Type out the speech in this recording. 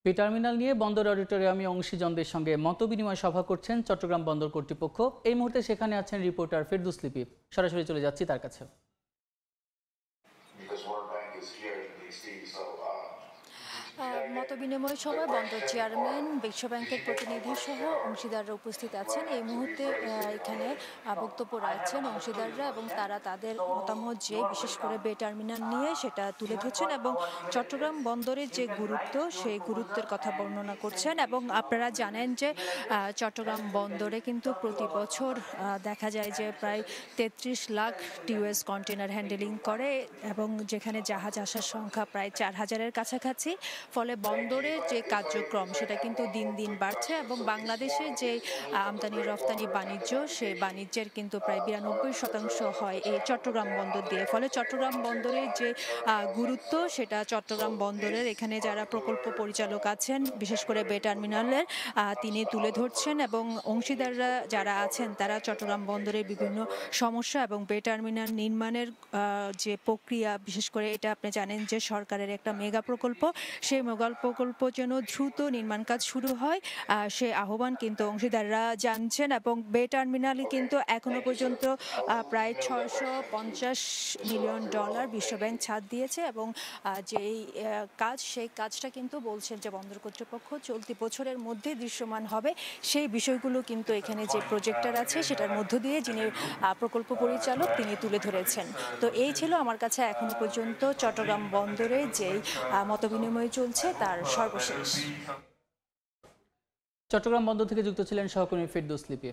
Terminal নিয়ে বন্দর অডিটোরিয়ামে অংশীজনদের সঙ্গে মতবিনিময় সভা করছেন চট্টগ্রাম বন্দর কর্তৃপক্ষ। এই মুহূর্তে সেখানে আছেন রিপোর্টার ফেরদৌস লিপি। সরাসরি চলে যাচ্ছি তার কাছে। মতবিনিময় সভায় বন্দর চেয়ারম্যান, বিশ্বব্যাংকের প্রতিনিধি সহ অংশীদাররা উপস্থিত আছেন। এই মুহূর্তে এখানে বক্তব্য রাখছেন অংশীদাররা এবং তারা তাদের মতামত যে বিশেষ করে বে টার্মিনাল নিয়ে সেটা তুলে ধরছেন এবং চট্টগ্রাম বন্দরের যে গুরুত্ব সেই গুরুত্বের কথা বর্ণনা করছেন। এবং আপনারা জানেন যে চট্টগ্রাম বন্দরে কিন্তু প্রতি বছর দেখা যায় যে প্রায় 33 লাখ টিউএস কন্টেনার হ্যান্ডেলিং করে এবং যেখানে জাহাজ আসার সংখ্যা প্রায় 4000-এর কাছাকাছি। ফলে বন্দরের যে কার্যক্রম সেটা কিন্তু দিন দিন বাড়ছে এবং বাংলাদেশের যে আমদানি রফতানি বাণিজ্য সেই বাণিজ্যের কিন্তু প্রায় 92% হয় এই চট্টগ্রাম বন্দর দিয়ে। ফলে চট্টগ্রাম বন্দরের যে গুরুত্ব সেটা চট্টগ্রাম বন্দরের এখানে যারা প্রকল্প পরিচালক আছেন বিশেষ করে বে টার্মিনালের তিনি তুলে ধরছেন এবং অংশীদাররা যারা আছেন তারা চট্টগ্রাম বন্দরের বিভিন্ন সমস্যা এবং বে টার্মিনাল নির্মাণের যে প্রক্রিয়া, বিশেষ করে এটা আপনি জানেন যে সরকারের একটা মেগা প্রকল্প, সেই মেগা প্রকল্প যেন দ্রুত নির্মাণ কাজ শুরু হয় সে আহ্বান কিন্তু অংশীদাররা জানছেন। এবং বে টার্মিনালে কিন্তু এখনো পর্যন্ত প্রায় $650 মিলিয়ন বিশ্বব্যাংক ছাড় দিয়েছে এবং যেই কাজ সেই কাজটা কিন্তু বলছেন যে বন্দর কর্তৃপক্ষ চলতি বছরের মধ্যে দৃশ্যমান হবে। সেই বিষয়গুলো কিন্তু এখানে যে প্রজেক্টর আছে সেটার মধ্য দিয়ে যিনি প্রকল্প পরিচালক তিনি তুলে ধরেছেন। তো এই ছিল আমার কাছে এখনো পর্যন্ত চট্টগ্রাম বন্দরে যেই মতবিনিময় চলছে তার সর্বশেষ। চট্টগ্রাম বন্দর থেকে যুক্ত ছিলেন সহকর্মী ফেরদৌস লিপি।